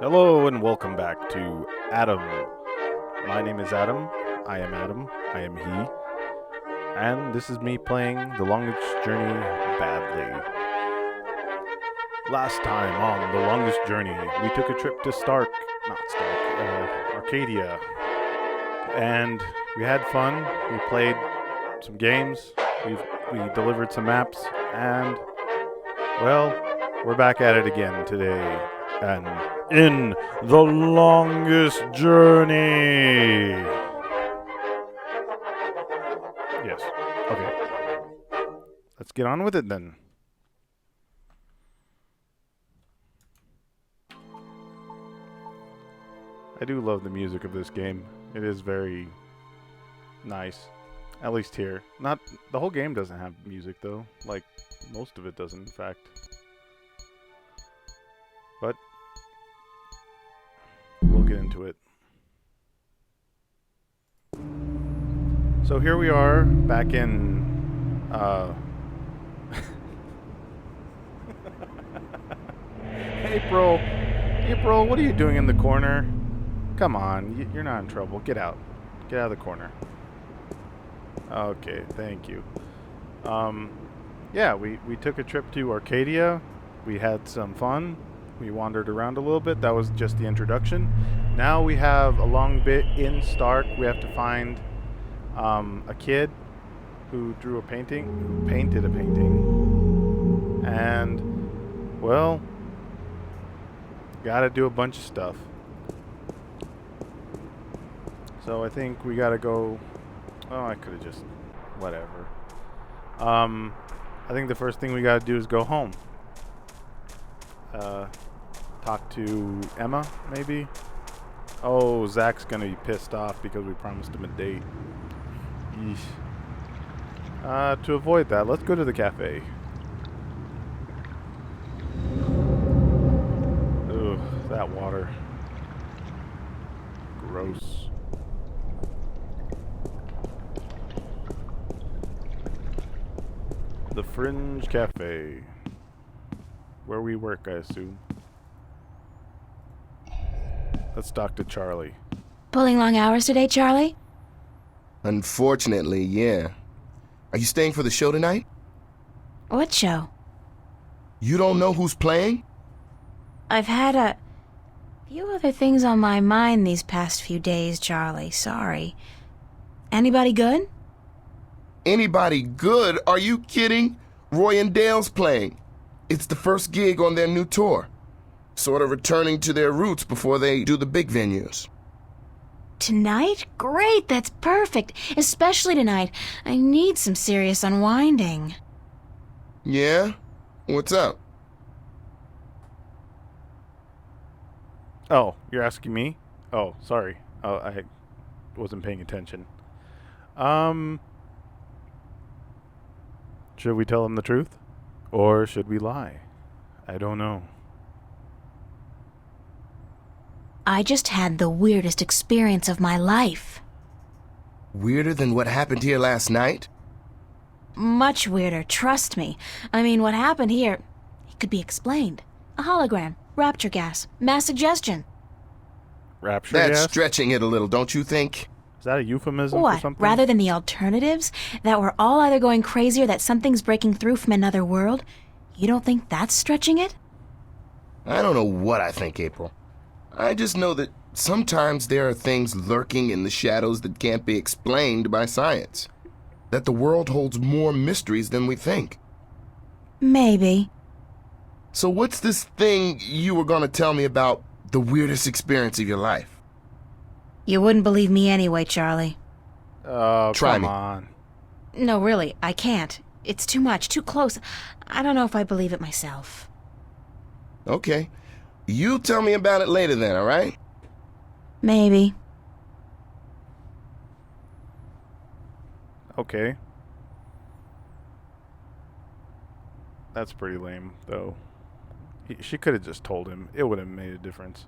Hello and welcome back to Adam. My name is Adam. I am Adam. I am he. And this is me playing The Longest Journey badly. Last time on The Longest Journey, we took a trip to Arcadia. And we had fun. We played some games. We delivered some maps. And, well, we're back at it again today. And in The Longest Journey. Yes. Okay. Let's get on with it then. I do love the music of this game. It is very nice. At least here. Not the whole game doesn't have music though. Like most of it doesn't, in fact. But we'll get into it. So here we are back in April, what are you doing in the corner? Come on, you're not in trouble. Get out. Get out of the corner. Okay, thank you. Yeah, we took a trip to Arcadia. We had some fun. We wandered around a little bit. That was just the introduction. Now we have a long bit in Stark. We have to find a kid who drew a painting, who painted a painting. And, well, gotta do a bunch of stuff. So I think we gotta go... Oh, I could have just... Whatever. I think the first thing we gotta do is go home. Talk to Emma, maybe? Oh, Zach's gonna be pissed off because we promised him a date. Yeesh. To avoid that, let's go to the cafe. Ugh, that water. Gross. The Fringe Cafe. Where we work, I assume. Let's talk to Charlie. Pulling long hours today, Charlie? Unfortunately, yeah. Are you staying for the show tonight? What show? You don't know who's playing? I've had a few other things on my mind these past few days, Charlie. Sorry. Anybody good? Anybody good? Are you kidding? Roy and Dale's playing. It's the first gig on their new tour. Sort of returning to their roots before they do the big venues. Tonight? Great, that's perfect. Especially tonight. I need some serious unwinding. Yeah? What's up? Oh, you're asking me? Oh, sorry. Oh, I wasn't paying attention. Should we tell him the truth? Or should we lie? I don't know. I just had the weirdest experience of my life. Weirder than what happened here last night? Much weirder, trust me. I mean, what happened here, it could be explained. A hologram, rapture gas, mass suggestion. Rapture That's gas? stretching it a little, don't you think? Is that a euphemism for What, something? rather than the alternatives? That we're all either going crazy or that something's breaking through from another world? You don't think that's stretching it? I don't know what I think, April. I just know that sometimes there are things lurking in the shadows that can't be explained by science. That the world holds more mysteries than we think. Maybe. So what's this thing you were gonna tell me about the weirdest experience of your life? You wouldn't believe me anyway, Charlie. Oh, Try come me. on. No, really, I can't. It's too much, too close. I don't know if I believe it myself. Okay. You tell me about it later then, all right? Maybe. Okay. That's pretty lame, though. She could have just told him. It would have made a difference.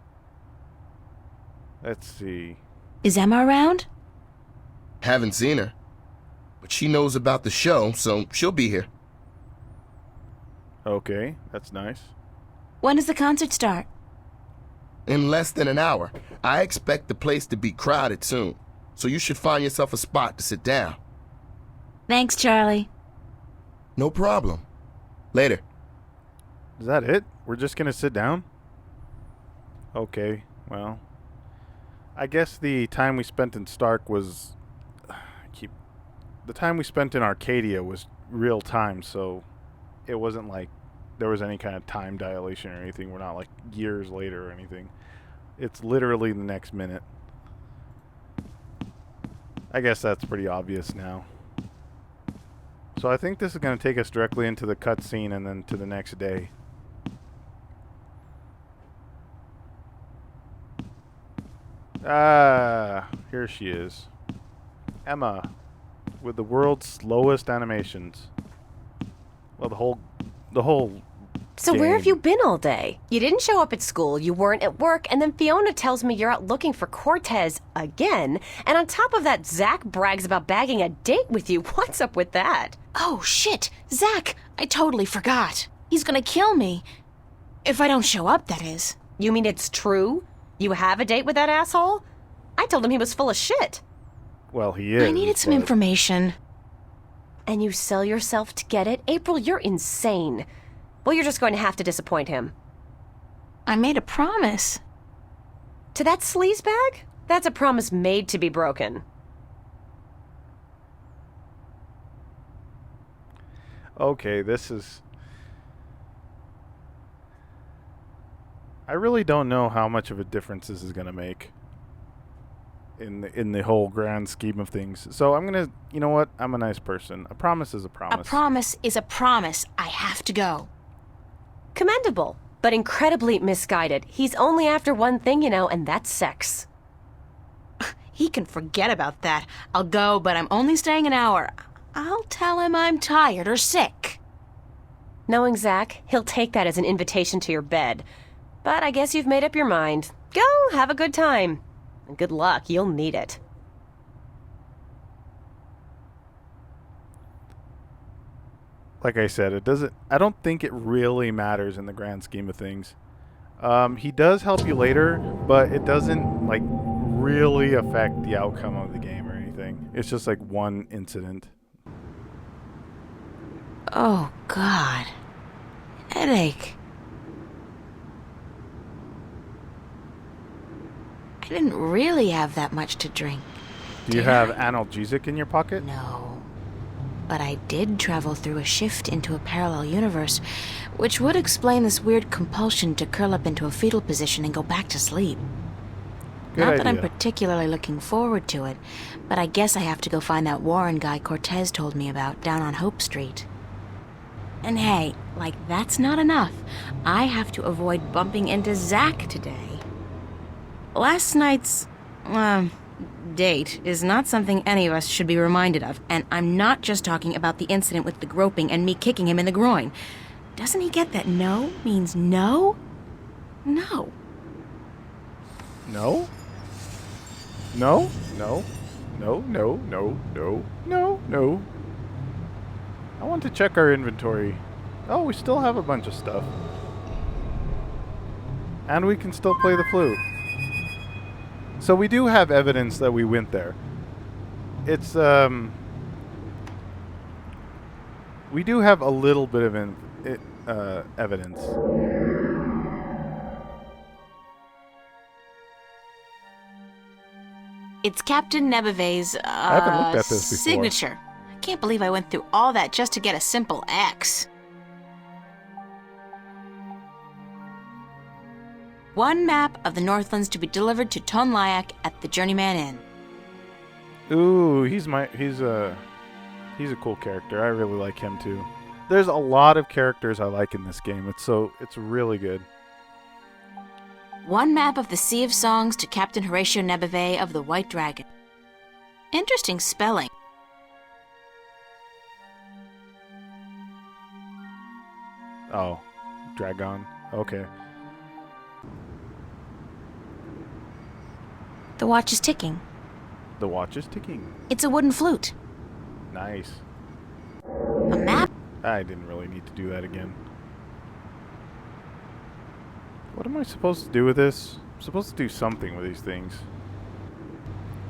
Let's see. Is Emma around? Haven't seen her. But she knows about the show, so she'll be here. Okay, that's nice. When does the concert start? in less than an hour. I expect the place to be crowded soon, so you should find yourself a spot to sit down. Thanks, Charlie. No problem. Later. Is that it? We're just gonna sit down? Okay, well. I guess the time we spent in Stark was... The time we spent in Arcadia was real time, so it wasn't like there was any kind of time dilation or anything. We're not like years later or anything. It's literally the next minute. I guess that's pretty obvious now. So I think this is going to take us directly into the cutscene and then to the next day. Ah, here she is. Emma, with the world's slowest animations. Well, the whole So game. where have you been all day? You didn't show up at school, you weren't at work, and then Fiona tells me you're out looking for Cortez again. And on top of that, Zach brags about bagging a date with you. What's up with that? Oh, shit. Zach, I totally forgot. He's gonna kill me. If I don't show up, that is. You mean it's true? You have a date with that asshole? I told him he was full of shit. Well, he is. I needed some but- information. And you sell yourself to get it? April, you're insane. Well, you're just going to have to disappoint him. I made a promise. To that sleazebag? That's a promise made to be broken. Okay, this is... I really don't know how much of a difference this is going to make in the whole grand scheme of things. So I'm going to... You know what? I'm a nice person. A promise is a promise. A promise is a promise. I have to go. Commendable, but incredibly misguided. He's only after one thing, you know, and that's sex. He can forget about that. I'll go, but I'm only staying an hour. I'll tell him I'm tired or sick. Knowing Zach, he'll take that as an invitation to your bed. But I guess you've made up your mind. Go, have a good time. And good luck, you'll need it. Like I said, it doesn't... I don't think it really matters in the grand scheme of things. He does help you later, but it doesn't, like, really affect the outcome of the game or anything. It's just, like, one incident. Oh, God. Headache. I didn't really have that much to drink. Do you Did have I? analgesic in your pocket? No. But I did travel through a shift into a parallel universe, which would explain this weird compulsion to curl up into a fetal position and go back to sleep. Good Not that I'm idea. particularly looking forward to it, but I guess I have to go find that Warren guy Cortez told me about down on Hope Street. And hey, like that's not enough. I have to avoid bumping into Zach today. Last night's, date is not something any of us should be reminded of, and I'm not just talking about the incident with the groping and me kicking him in the groin. Doesn't he get that no means no? No. No? No? No? No, no, no, no, no, no. I want to check our inventory. Oh, we still have a bunch of stuff. And we can still play the flute. So we do have evidence that we went there. It's, we do have a little bit of evidence. It's Captain Nebeve's, I haven't looked at this before. signature. I can't believe I went through all that just to get a simple X. One map of the Northlands to be delivered to Tonlayak at the Journeyman Inn. Ooh, he's a cool character. I really like him too. There's a lot of characters I like in this game. It's really good. One map of the Sea of Songs to Captain Horatio Nebeve of the White Dragon. Interesting spelling. Oh, Dragon. Okay. The watch is ticking. The watch is ticking. It's a wooden flute. Nice. A map? I didn't really need to do that again. What am I supposed to do with this? I'm supposed to do something with these things.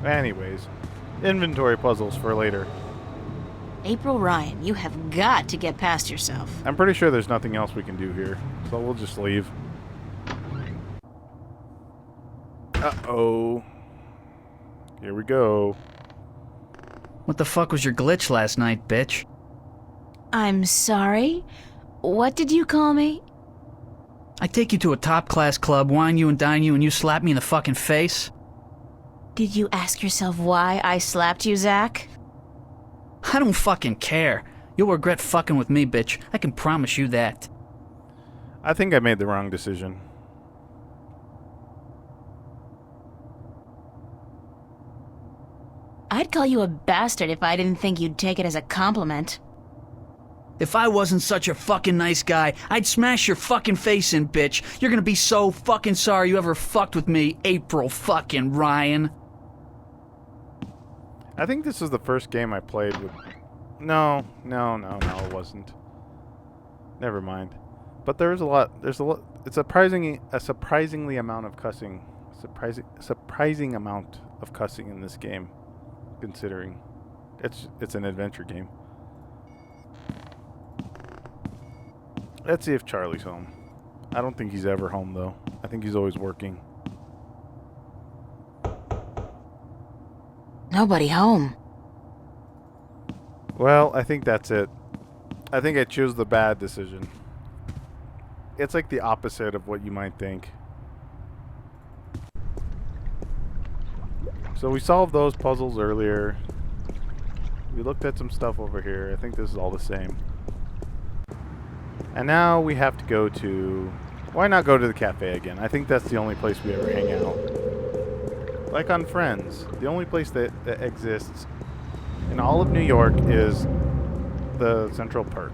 Anyways, inventory puzzles for later. April Ryan, you have got to get past yourself. I'm pretty sure there's nothing else we can do here, so we'll just leave. Uh-oh. Here we go. What the fuck was your glitch last night, bitch? I'm sorry? What did you call me? I take you to a top-class club, wine you and dine you, and you slap me in the fucking face? Did you ask yourself why I slapped you, Zach? I don't fucking care. You'll regret fucking with me, bitch. I can promise you that. I think I made the wrong decision. I'd call you a bastard if I didn't think you'd take it as a compliment. If I wasn't such a fucking nice guy, I'd smash your fucking face in, bitch. You're gonna be so fucking sorry you ever fucked with me, April fucking Ryan. I think this was the first game I played with... No, it wasn't. Never mind. But there's a lot... It's a surprisingly amount of cussing. Surprising amount of cussing in this game, considering it's an adventure game. Let's see if Charlie's home. I don't think he's ever home, though. I think he's always working. Nobody home. Well, I think that's it. I think I chose the bad decision. It's like the opposite of what you might think. So we solved those puzzles earlier. We looked at some stuff over here. I think this is all the same. And now we have to go to... Why not go to the cafe again? I think that's the only place we ever hang out. Like on Friends, the only place that exists in all of New York is the Central Park.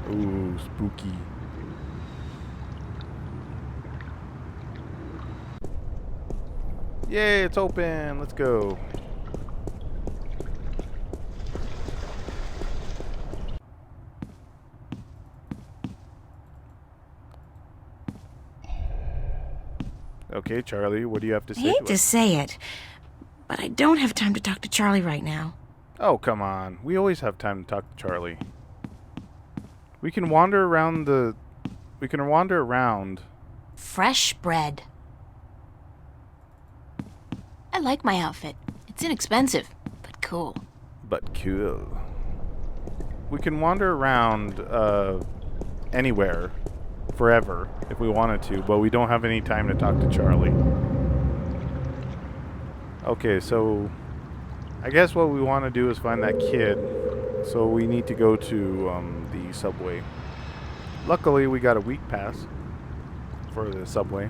Ooh, spooky. Yay, it's open. Let's go. Okay, Charlie, what do you have to say? I hate to say it, but I don't have time to talk to Charlie right now. Oh, come on. We always have time to talk to Charlie. We can wander around Fresh bread. I like my outfit. It's inexpensive, but cool. But cool. We can wander around anywhere forever if we wanted to, but we don't have any time to talk to Charlie. Okay, so I guess what we want to do is find that kid, so we need to go to the subway. Luckily, we got a week pass for the subway,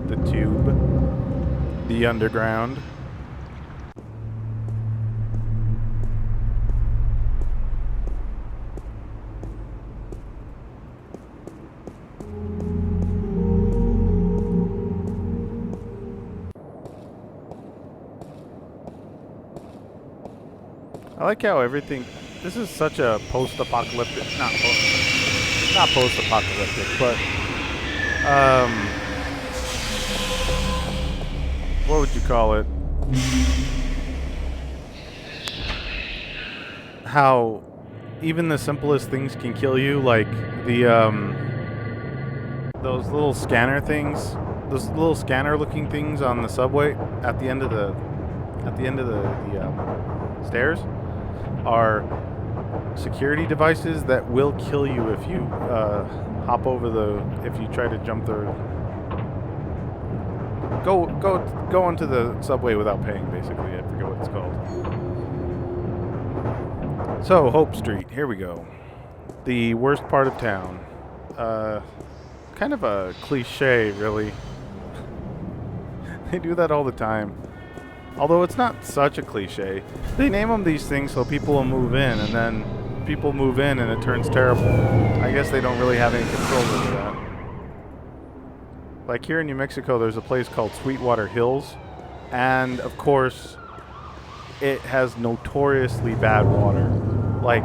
the tube, the underground. I like how everything... This is such a post-apocalyptic... Not post-apocalyptic, but... what would you call it? How even the simplest things can kill you, like the, those little scanner things, those little scanner-looking things on the subway at the end of the stairs are security devices that will kill you if you if you try to jump the go onto the subway without paying, basically. I forget what it's called. So, Hope Street, here we go. The worst part of town. Kind of a cliche, really. They do that all the time. Although it's not such a cliche. They name them these things so people will move in, and then people move in and it turns terrible. I guess they don't really have any control over that. Like here in New Mexico, there's a place called Sweetwater Hills, and of course, it has notoriously bad water. Like,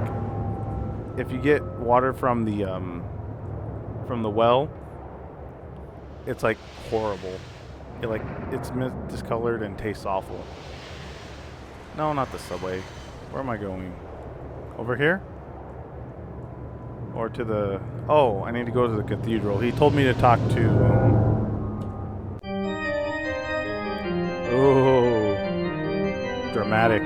if you get water from the well, it's like horrible. It's discolored and tastes awful. No, not the subway. Where am I going? Over here? Or to the... Oh, I need to go to the cathedral. He told me to talk to... Oh, dramatic.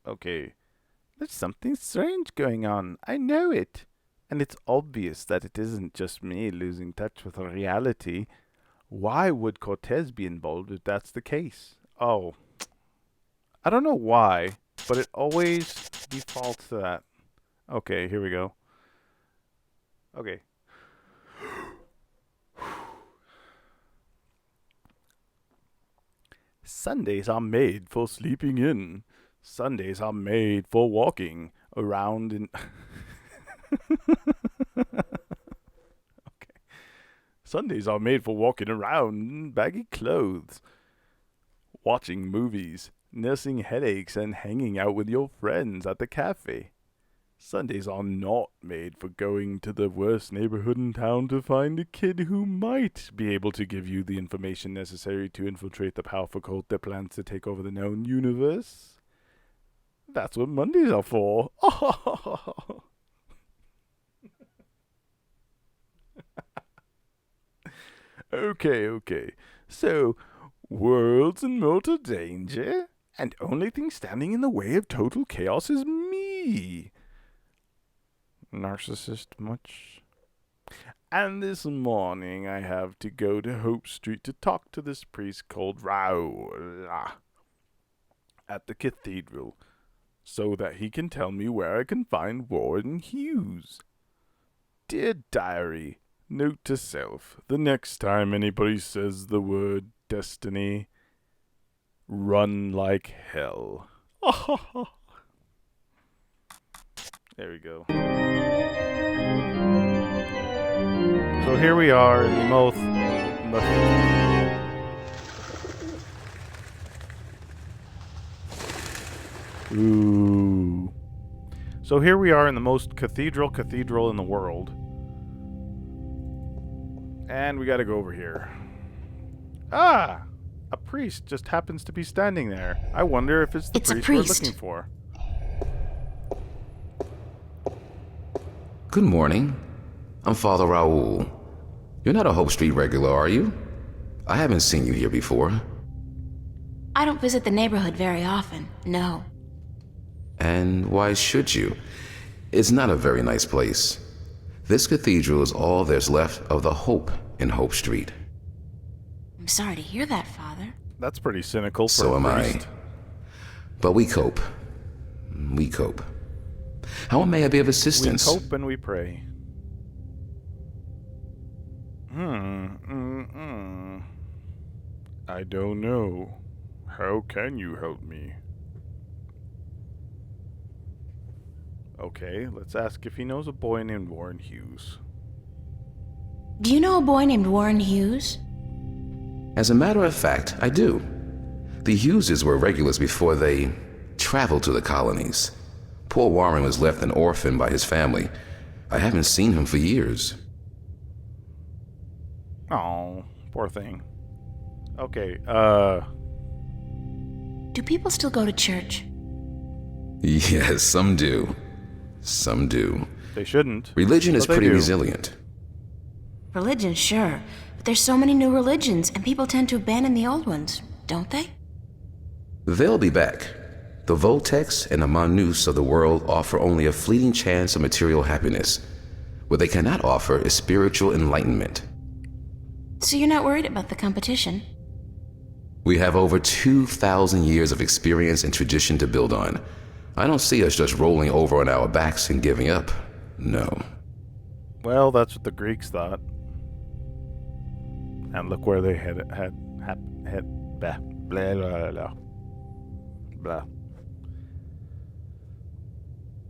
Okay. There's something strange going on. I know it. And it's obvious that it isn't just me losing touch with reality. Why would Cortez be involved if that's the case? Oh. I don't know why, but it always defaults to that. Okay, here we go. Okay. Sundays are made for sleeping in. Sundays are made for walking around in... Okay. Sundays are made for walking around in baggy clothes, watching movies, nursing headaches, and hanging out with your friends at the cafe. Sundays are not made for going to the worst neighborhood in town to find a kid who might be able to give you the information necessary to infiltrate the powerful cult that plans to take over the known universe. That's what Mondays are for. Okay. So, worlds in mortal danger, and only thing standing in the way of total chaos is me. Narcissist much? And this morning I have to go to Hope Street to talk to this priest called Raoul at the cathedral, so that he can tell me where I can find Warren Hughes. Dear Diary, note to self, the next time anybody says the word destiny, run like hell. There we go. So here we are in the most Ooh. So here we are in the most cathedral in the world. And we gotta go over here. Ah! A priest just happens to be standing there. I wonder if it's the priest we're looking for. Good morning. I'm Father Raoul. You're not a Hope Street regular, are you? I haven't seen you here before. I don't visit the neighborhood very often, no. And why should you? It's not a very nice place. This cathedral is all there's left of the hope in Hope Street. I'm sorry to hear that, Father. That's pretty cynical for So a am priest. I. But we cope. We cope. How may I be of assistance? We hope and we pray. I don't know. How can you help me? Okay, let's ask if he knows a boy named Warren Hughes. Do you know a boy named Warren Hughes? As a matter of fact, I do. The Hugheses were regulars before they traveled to the colonies. Poor Warren was left an orphan by his family. I haven't seen him for years. Oh, poor thing. Okay, Do people still go to church? Yes, some do. Some do. they shouldn't. Religion is but they pretty do. resilient. Religion, sure. But there's so many new religions, and people tend to abandon the old ones, don't they? They'll be back. The Voltex and the Manus of the world offer only a fleeting chance of material happiness. What they cannot offer is spiritual enlightenment. So you're not worried about the competition? We have over 2,000 years of experience and tradition to build on. I don't see us just rolling over on our backs and giving up. No. Well, that's what the Greeks thought. And look where they had blah, blah, blah, blah. Blah.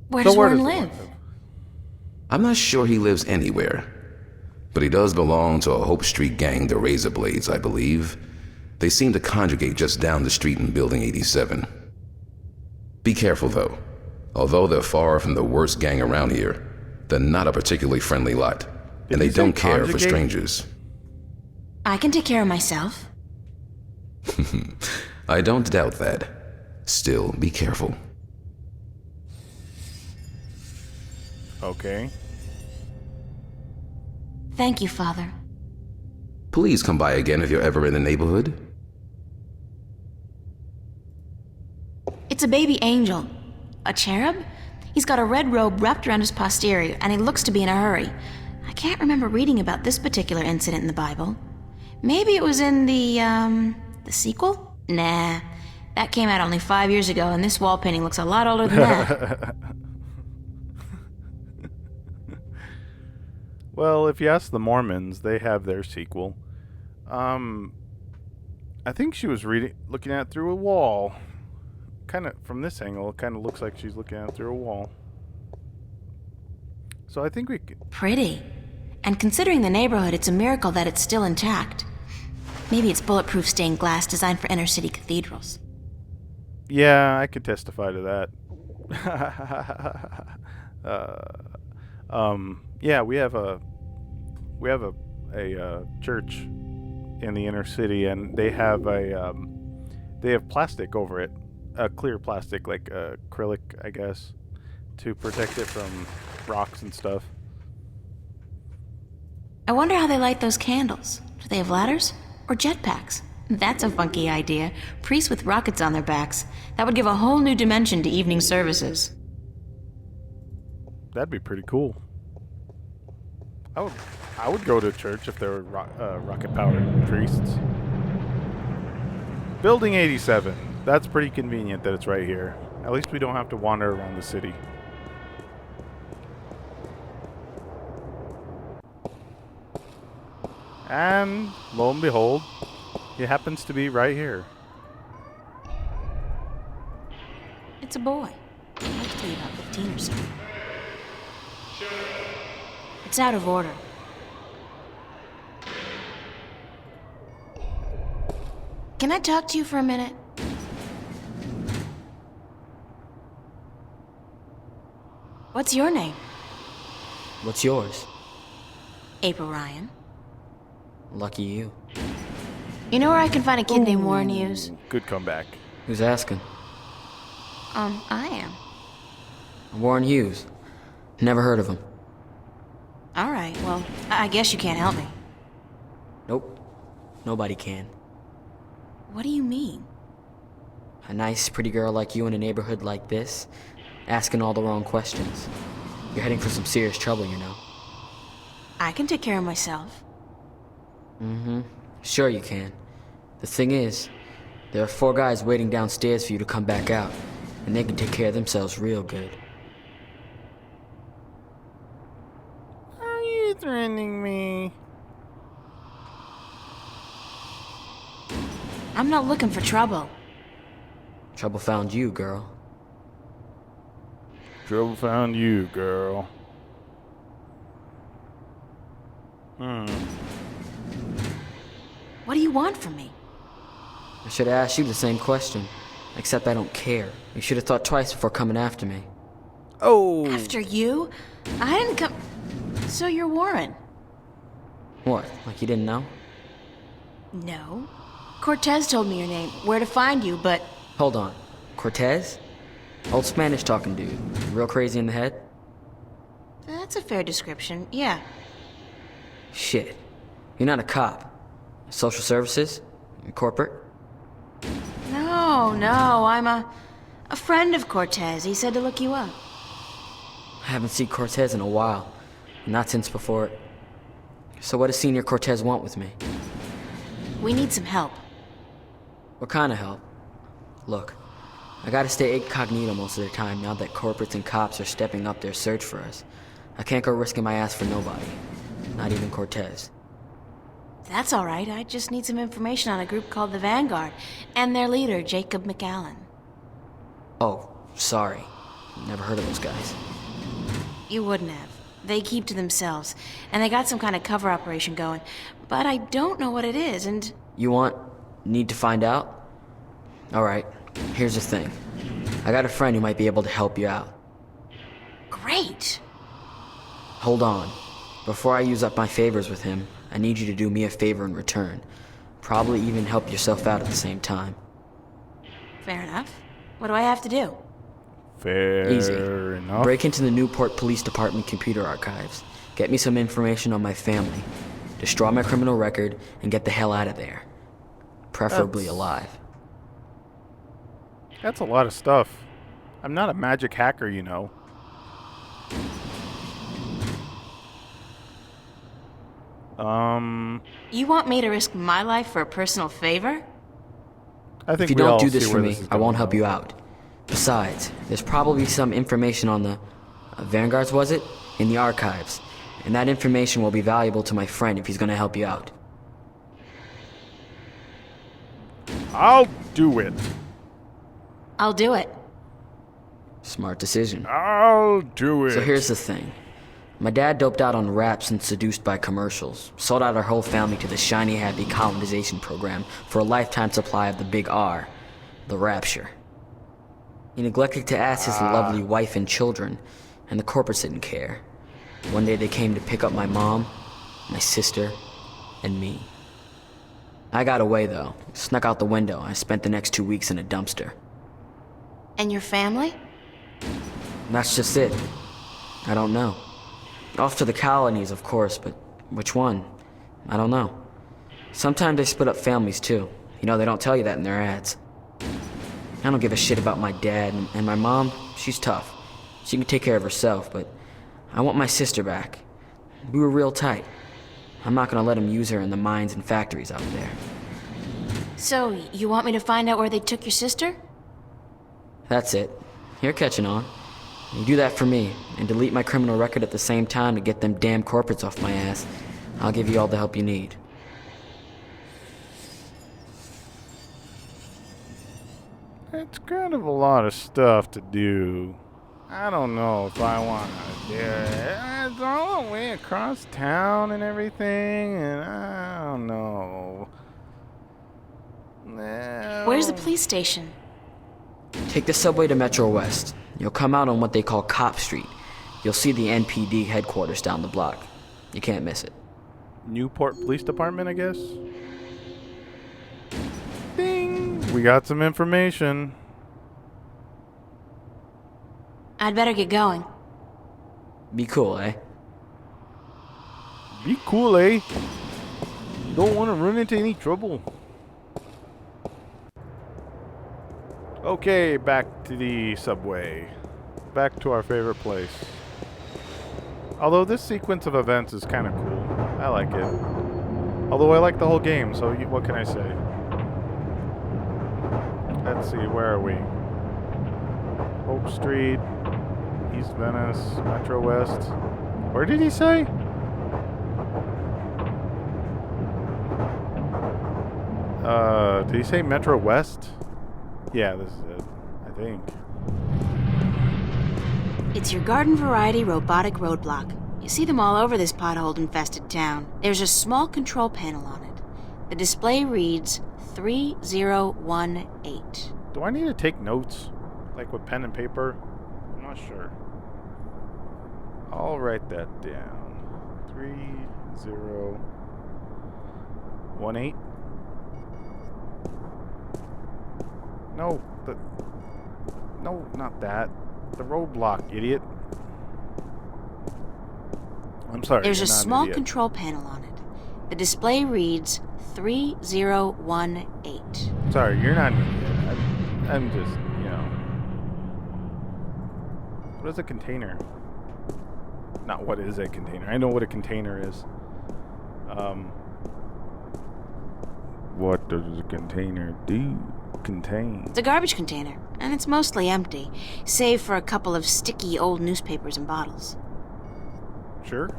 Where So does where Warren does live? I'm not sure he lives anywhere. But he does belong to a Hope Street gang, the Razor Blades, I believe. They seem to congregate just down the street in Building 87. Be careful, though. Although they're far from the worst gang around here, they're not a particularly friendly lot, and they you say don't care for conjugate? strangers. I can take care of myself. I don't doubt that. Still, be careful. Okay. Thank you, Father. Please come by again if you're ever in the neighborhood. It's a baby angel. A cherub? He's got a red robe wrapped around his posterior, and he looks to be in a hurry. I can't remember reading about this particular incident in the Bible. Maybe it was in the sequel? Nah. That came out only 5 years ago, and this wall painting looks a lot older than that. Well, if you ask the Mormons, they have their sequel. I think she was looking at it through a wall. Kind of, from this angle, it kind of looks like she's looking at it through a wall. So I think we could... Pretty. And considering the neighborhood, it's a miracle that it's still intact. Maybe it's bulletproof stained glass designed for inner city cathedrals. Yeah, I could testify to that. Yeah, we have a church in the inner city, and they have plastic over it, clear plastic, like acrylic, I guess, to protect it from rocks and stuff. I wonder how they light those candles. Do they have ladders? Or jetpacks? That's a funky idea. Priests with rockets on their backs. That would give a whole new dimension to evening services. That'd be pretty cool. I would go to church if there were rocket-powered priests. Building 87. That's pretty convenient that it's right here. At least we don't have to wander around the city. And lo and behold, it happens to be right here. It's a boy. I'd like to be about 15 or so. It's out of order. Can I talk to you for a minute? What's your name? What's yours? April Ryan. Lucky you. You know where I can find a kid named Warren Hughes? Good comeback. Who's asking? I am. Warren Hughes. Never heard of him. All right, well, I guess you can't help me. Nope. Nobody can. What do you mean? A nice, pretty girl like you in a neighborhood like this, asking all the wrong questions. You're heading for some serious trouble, you know. I can take care of myself. Mm-hmm. Sure you can. The thing is, there are 4 guys waiting downstairs for you to come back out, and they can take care of themselves real good. Are you threatening me? I'm not looking for trouble. Trouble found you, girl. Trouble found you, girl. What do you want from me? I should have asked you the same question, except I don't care. You should have thought twice before coming after me. Oh! After you? I didn't come... So you're Warren? What, like you didn't know? No. Cortez told me your name, where to find you, but... Hold on. Cortez? Old Spanish-talking dude. Real crazy in the head? That's a fair description, yeah. Shit. You're not a cop. Social services? Corporate? No, I'm a friend of Cortez. He said to look you up. I haven't seen Cortez in a while. Not since before... So what does Senior Cortez want with me? We need some help. What kind of help? Look, I gotta stay incognito most of the time now that corporates and cops are stepping up their search for us. I can't go risking my ass for nobody. Not even Cortez. That's all right. I just need some information on a group called the Vanguard and their leader, Jacob McAllen. Oh, sorry. Never heard of those guys. You wouldn't have. They keep to themselves, and they got some kind of cover operation going, but I don't know what it is, and... You want Need to find out? Alright, here's the thing. I got a friend who might be able to help you out. Great. Hold on. Before I use up my favors with him, I need you to do me a favor in return. Probably even help yourself out at the same time. Fair enough. What do I have to do? Fair Easy. enough. Break into the Newport Police Department computer archives. Get me some information on my family. Destroy my criminal record and get the hell out of there. Preferably alive. That's a lot of stuff. I'm not a magic hacker, you know. You want me to risk my life for a personal favor? I think If you we all don't do this see for where me, is I won't going help now. you out. Besides, there's probably some information on the Vanguards, was it? In the archives. And that information will be valuable to my friend if he's gonna help you out. I'll do it. I'll do it. Smart decision. I'll do it. So here's the thing. My dad doped out on raps and seduced by commercials. Sold out our whole family to the shiny happy colonization program for a lifetime supply of the big R, the rapture. He neglected to ask his lovely wife and children, and the corporates didn't care. One day they came to pick up my mom, my sister, and me. I got away though, snuck out the window. I spent the next 2 weeks in a dumpster. And your family? And that's just it. I don't know. Off to the colonies, of course, but which one? I don't know. Sometimes they split up families too. You know, they don't tell you that in their ads. I don't give a shit about my dad, and my mom, she's tough. She can take care of herself, but I want my sister back. We were real tight. I'm not gonna let them use her in the mines and factories out there. So, you want me to find out where they took your sister? That's it. You're catching on. You do that for me, and delete my criminal record at the same time to get them damn corporates off my ass. I'll give you all the help you need. It's kind of a lot of stuff to do. I don't know if I want to do it. It's all the way across town and everything, and I don't know. Where's the police station? Take the subway to Metro West. You'll come out on what they call Cop Street. You'll see the NPD headquarters down the block. You can't miss it. Newport Police Department, I guess? Ding! We got some information. I'd better get going. Be cool, eh? Be cool, eh? Don't want to run into any trouble. Okay, back to the subway. Back to our favorite place. Although this sequence of events is kind of cool. I like it. Although I like the whole game, so what can I say? Let's see, where are we? Hope Street, East Venice, Metro West. Where did he say? Did he say Metro West? Yeah, this is it, I think. It's your garden variety robotic roadblock. You see them all over this pothole-infested town. There's a small control panel on it. The display reads 3018. Do I need to take notes? Like with pen and paper? I'm not sure. I'll write that down. 3018? No, no, not that. The roadblock, idiot. I'm sorry. There's you're a not an small idiot. control panel on it. The display reads 3018. Sorry, you're not an idiot. I'm just, you know. What is a container? Not what is a container. I know what a container is. What does a container contain? It's a garbage container, and it's mostly empty, save for a couple of sticky old newspapers and bottles. Sure.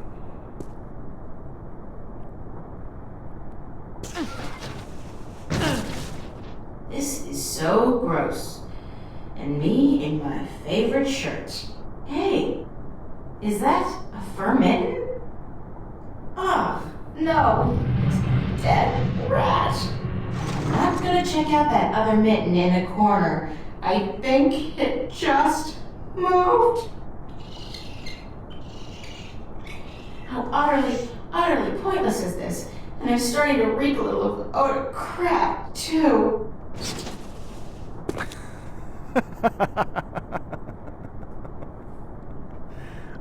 This is so gross. And me in my favorite shirt. Hey, is that a fur mitten? Oh, no. It's a dead rat. I'm gonna check out that other mitten in the corner. I think it just moved. How utterly pointless is this? And I'm starting to reek a little of odor crap, too.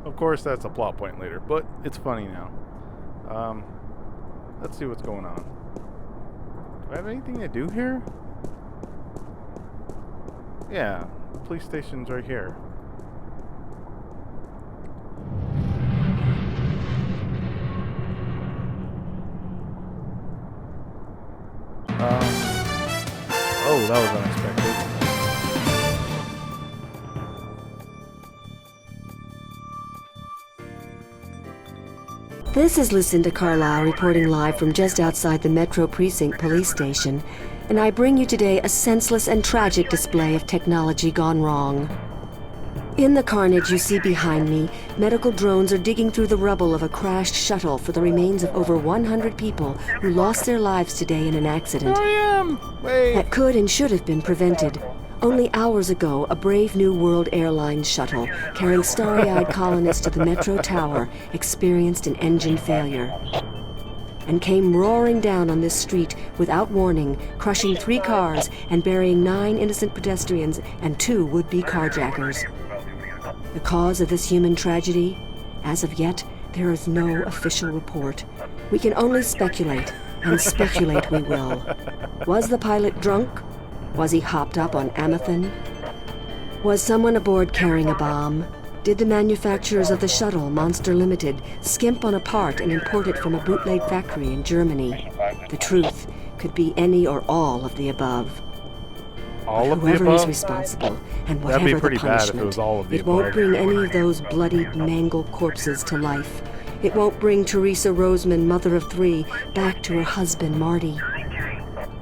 Of course, that's a plot point later, but it's funny now. Let's see what's going on. Do I have anything to do here? Yeah, the police station's right here. Oh, that was unexpected. This is Lucinda Carlisle reporting live from just outside the Metro Precinct Police Station, and I bring you today a senseless and tragic display of technology gone wrong. In the carnage you see behind me, medical drones are digging through the rubble of a crashed shuttle for the remains of over 100 people who lost their lives today in an accident. Here I am! Wait! That could and should have been prevented. Only hours ago, a Brave New World Airlines shuttle carrying starry-eyed colonists to the Metro Tower experienced an engine failure and came roaring down on this street without warning, crushing 3 cars and burying 9 innocent pedestrians and 2 would-be carjackers. The cause of this human tragedy? As of yet, there is no official report. We can only speculate, and speculate we will. Was the pilot drunk? Was he hopped up on Amethyst? Was someone aboard carrying a bomb? Did the manufacturers of the shuttle, Monster Limited, skimp on a part and import it from a bootleg factory in Germany? The truth could be any or all of the above. All of the Whoever is above? responsible, and That'd be whatever the pretty bad if it punishment, was all of the it won't above. bring any of those bloodied, mangled corpses to life. It won't bring Teresa Roseman, mother of 3, back to her husband, Marty.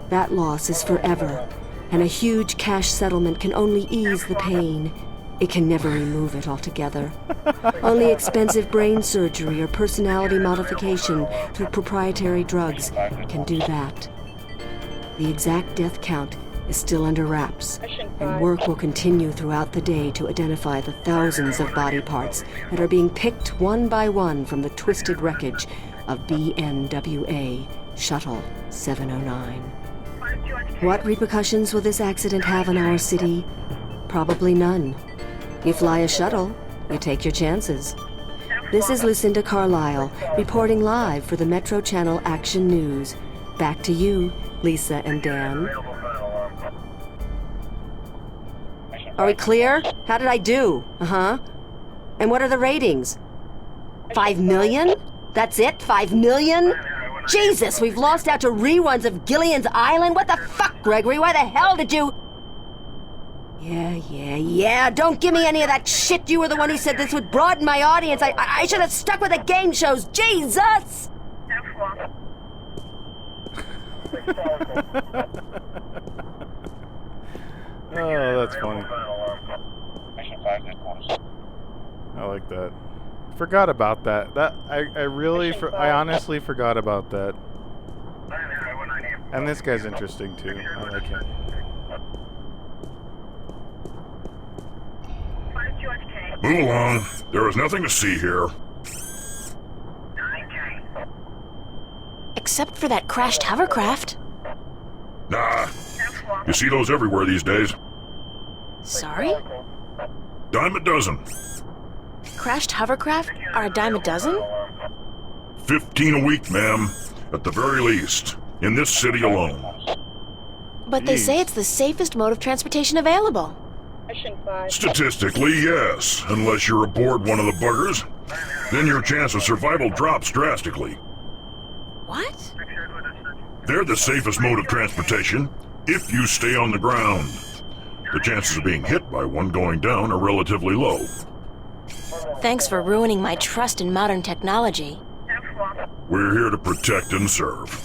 That loss is forever, and a huge cash settlement can only ease the pain. It can never remove it altogether. Only expensive brain surgery or personality modification through proprietary drugs can do that. The exact death count is still under wraps, and work will continue throughout the day to identify the thousands of body parts that are being picked one by one from the twisted wreckage of BNWA Shuttle 709. What repercussions will this accident have on our city? Probably none. You fly a shuttle, you take your chances. This is Lucinda Carlisle, reporting live for the Metro Channel Action News. Back to you, Lisa and Dan. Are we clear? How did I do? Uh-huh. And what are the ratings? 5 million? That's it? 5 million? Jesus, we've lost out to reruns of Gillian's Island? What the fuck, Gregory? Why the hell did you... Yeah. Don't give me any of that shit. You were the one who said this would broaden my audience. I should have stuck with the game shows. Jesus! Oh, that's funny. I like that. Forgot about that. I honestly forgot about that. And this guy's interesting too. I like him. Move along. There is nothing to see here. Except for that crashed hovercraft. Nah. You see those everywhere these days. Sorry? Dime a dozen. Crashed hovercraft are a dime a dozen? 15 a week, ma'am. At the very least. In this city alone. But they say it's the safest mode of transportation available. Statistically, yes. Unless you're aboard one of the buggers. Then your chance of survival drops drastically. What? They're the safest mode of transportation if you stay on the ground. The chances of being hit by one going down are relatively low. Thanks for ruining my trust in modern technology. We're here to protect and serve.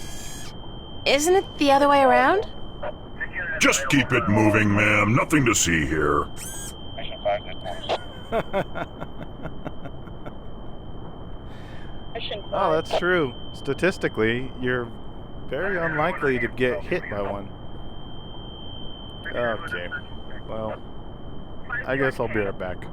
Isn't it the other way around? Just keep it moving, ma'am. Nothing to see here. Oh, that's true. Statistically, Very unlikely to get hit by one. Okay. Well, I guess I'll be right back.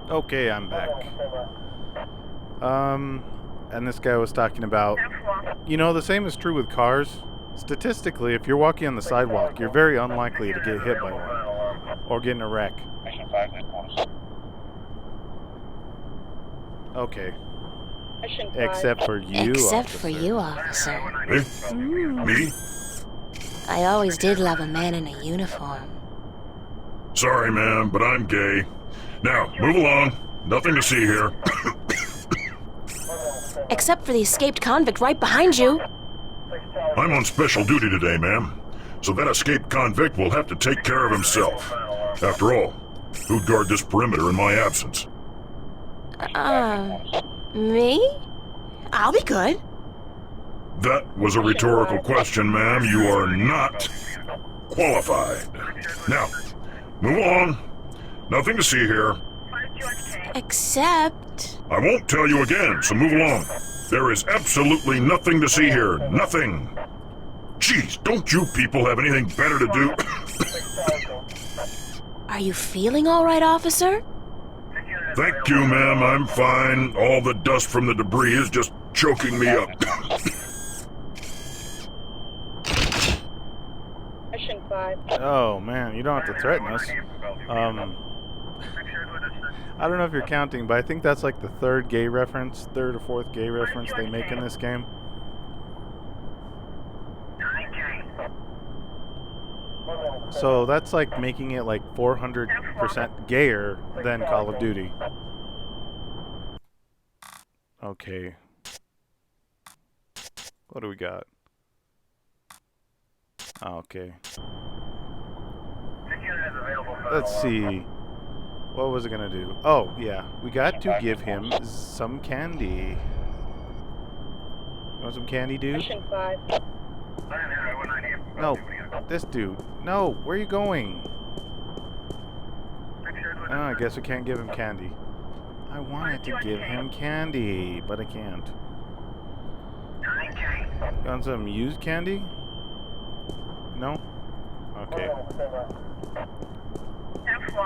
Okay, I'm back. And this guy was talking about, the same is true with cars. Statistically, if you're walking on the sidewalk, you're very unlikely to get hit by one or get in a wreck. Okay. Except for you, Except officer. for you, officer. Me? I always did love a man in a uniform. Sorry, ma'am, but I'm gay. Now, move along. Nothing to see here. Except for the escaped convict right behind you. I'm on special duty today, ma'am. So that escaped convict will have to take care of himself. After all, who'd guard this perimeter in my absence? Me? I'll be good. That was a rhetorical question, ma'am. You are not qualified. Now, move along. Nothing to see here. Except... I won't tell you again, so move along. There is absolutely nothing to see here. Nothing. Jeez, don't you people have anything better to do? Are you feeling all right, officer? Thank you, ma'am. I'm fine. All the dust from the debris is just choking me up. Mission 5. Oh, man, you don't have to threaten us. I don't know if you're counting, but I think that's like the third or fourth gay reference they make in this game. So that's like making it like 400% gayer than Call of Duty. Okay. What do we got? Okay. Let's see. What was it gonna do? Oh, yeah. We got to give him some candy. You want some candy, dude? Mission 5. No. This dude. No, where are you going? Oh, I guess we can't give him candy. I wanted to give him candy, but I can't. Want some used candy? No? Okay.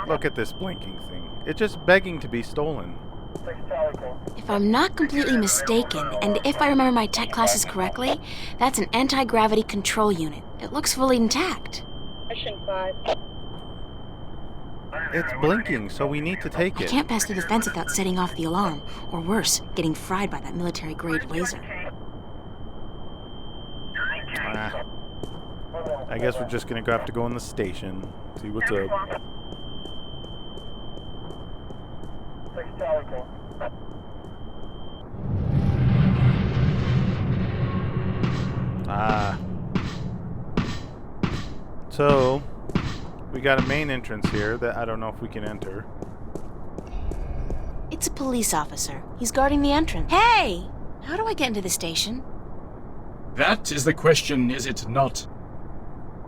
Look at this blinking thing. It's just begging to be stolen. If I'm not completely mistaken, and if I remember my tech classes correctly, that's an anti-gravity control unit. It looks fully intact. Mission 5. It's blinking, so we need to take I it. can't pass through the fence without setting off the alarm, or worse, getting fried by that military-grade laser. Ah. I guess we're just gonna have to go in the station, see what's up. Ah. So, we got a main entrance here that I don't know if we can enter. It's a police officer. He's guarding the entrance. Hey! How do I get into the station? That is the question, is it not?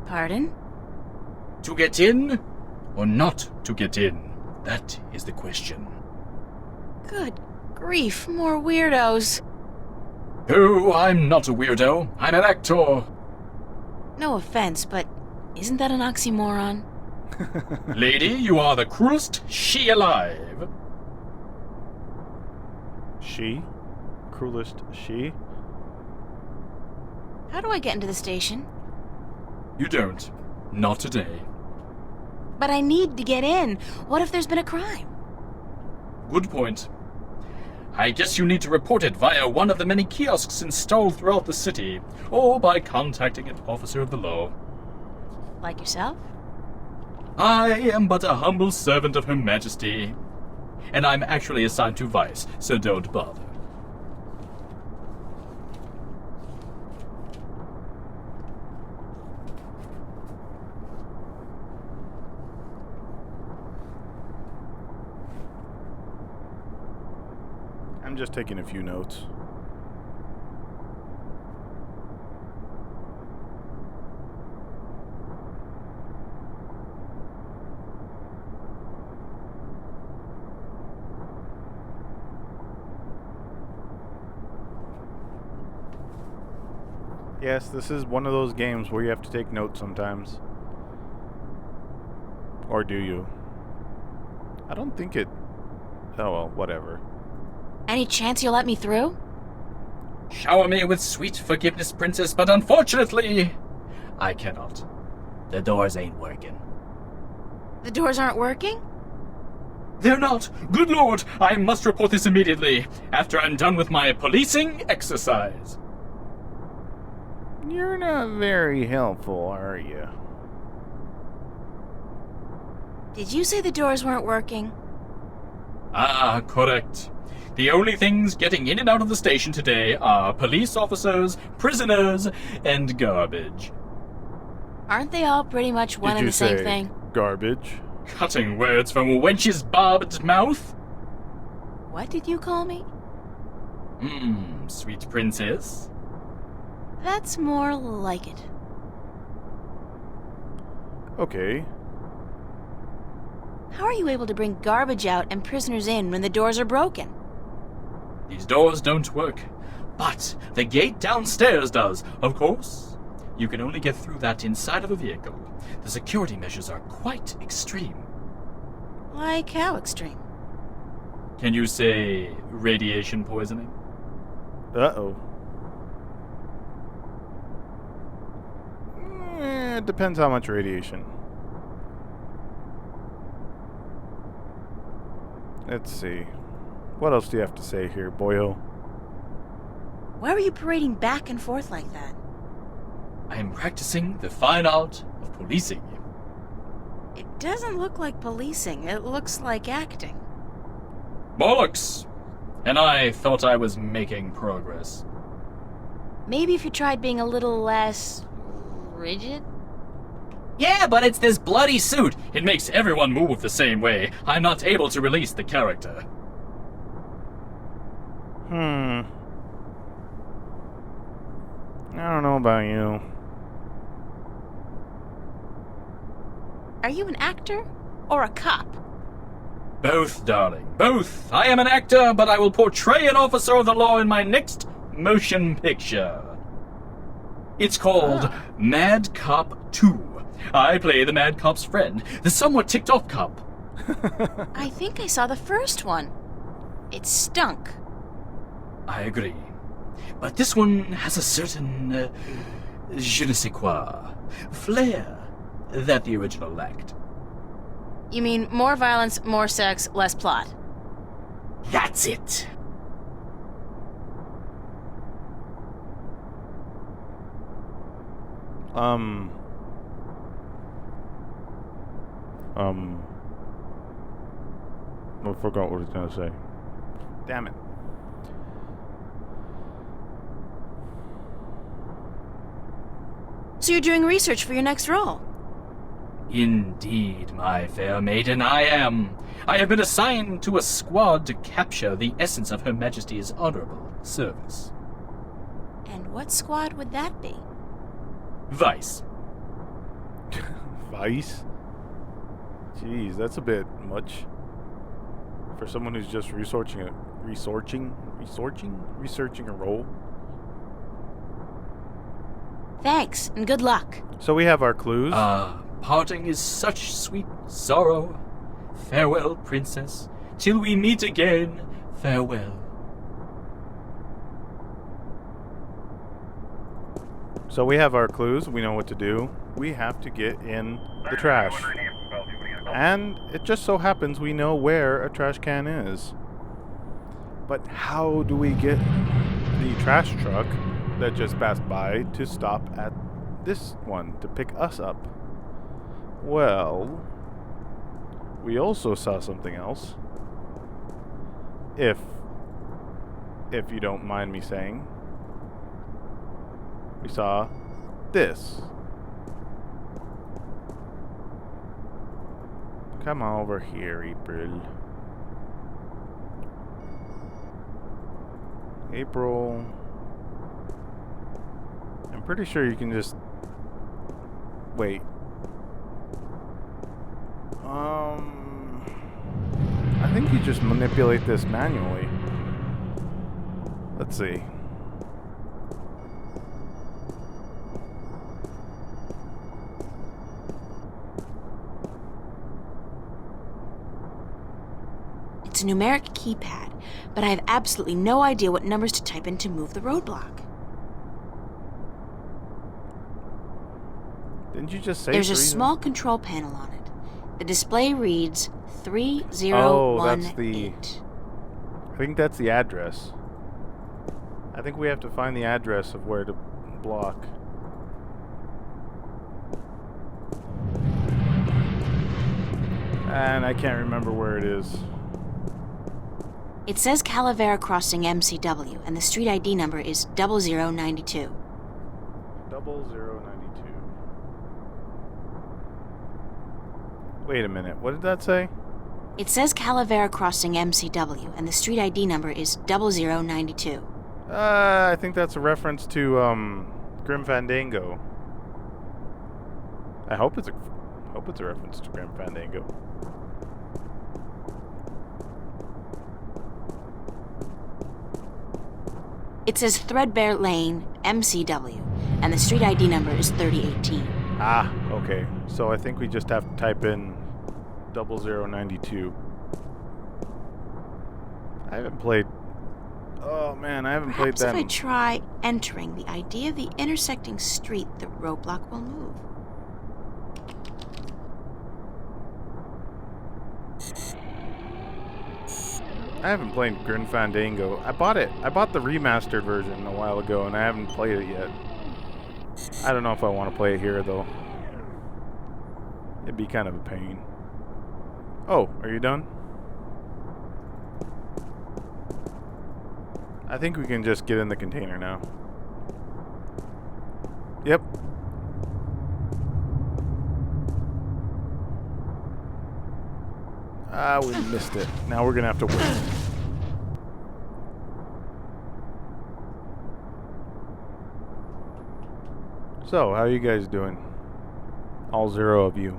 Pardon? To get in or not to get in? That is the question. Good grief, more weirdos. Oh, I'm not a weirdo. I'm an actor. No offense, but isn't that an oxymoron? Lady, you are the cruelest she alive. She? Cruelest she? How do I get into the station? You don't. Not today. But I need to get in. What if there's been a crime? Good point. I guess you need to report it via one of the many kiosks installed throughout the city, or by contacting an officer of the law. Like yourself? I am but a humble servant of Her Majesty, and I'm actually assigned to Vice, so don't bother. I'm just taking a few notes. Yes, this is one of those games where you have to take notes sometimes. Or do you? I don't think it... Oh well, whatever. Any chance you'll let me through? Shower me with sweet forgiveness, princess, but unfortunately, I cannot. The doors ain't working. The doors aren't working? They're not. Good lord, I must report this immediately, after I'm done with my policing exercise. You're not very helpful, are you? Did you say the doors weren't working? Ah, correct. The only things getting in and out of the station today are police officers, prisoners, and garbage. Aren't they all pretty much one and the same thing? Garbage? Cutting words from a wench's barbed mouth? What did you call me? Sweet princess. That's more like it. Okay. How are you able to bring garbage out and prisoners in when the doors are broken? These doors don't work, but the gate downstairs does, of course. You can only get through that inside of a vehicle. The security measures are quite extreme. Like how extreme? Can you say radiation poisoning? Uh-oh. It depends how much radiation. Let's see. What else do you have to say here, boyo? Why were you parading back and forth like that? I am practicing the fine art of policing. It doesn't look like policing. It looks like acting. Bollocks! And I thought I was making progress. Maybe if you tried being a little less... rigid? Yeah, but it's this bloody suit. It makes everyone move the same way. I'm not able to release the character. I don't know about you. Are you an actor or a cop? Both, darling, both. I am an actor, but I will portray an officer of the law in my next motion picture. It's called Mad Cop 2. I play the Mad Cop's friend, the somewhat ticked-off cop. I think I saw the first one. It stunk. I agree. But this one has a certain, je ne sais quoi, flair that the original lacked. You mean more violence, more sex, less plot? That's it. I forgot what I was gonna say. Damn it. So you're doing research for your next role? Indeed, my fair maiden, I am. I have been assigned to a squad to capture the essence of Her Majesty's honorable service. And what squad would that be? Vice. Vice? Jeez, that's a bit much. For someone who's just researching a role. Thanks, and good luck. So we have our clues. Parting is such sweet sorrow. Farewell, princess. Till we meet again, farewell. So we have our clues. We know what to do. We have to get in the trash. And it just so happens we know where a trash can is. But how do we get the trash truck that just passed by to stop at this one to pick us up? Well, we also saw something else. If you don't mind me saying. We saw this. Come over here, April. April. I'm pretty sure you can just wait. I think you just manipulate this manually. Let's see. It's a numeric keypad, but I have absolutely no idea what numbers to type in to move the roadblock. Didn't you just say There's a 30? small control panel on it. The display reads 3018. Oh, that's the... I think that's the address. I think we have to find the address of where to block. And I can't remember where it is. It says Calavera Crossing MCW, and the street ID number is 0092. 0092. Wait a minute, what did that say? It says Calavera Crossing MCW, and the street ID number is 0092. I think that's a reference to, Grim Fandango. I hope it's a reference to Grim Fandango. It says Threadbare Lane, MCW, and the street ID number is 3018. Ah, okay. So I think we just have to type in 0092. I haven't played... Oh man, I haven't played that. Perhaps if I try entering the ID of the intersecting street, the roadblock will move. I haven't played Grim Fandango. I bought it. I bought the remastered version a while ago, and I haven't played it yet. I don't know if I want to play it here, though. It'd be kind of a pain. Oh, are you done? I think we can just get in the container now. Yep. Ah, we missed it. Now we're gonna have to wait. So, how are you guys doing? All 0 of you.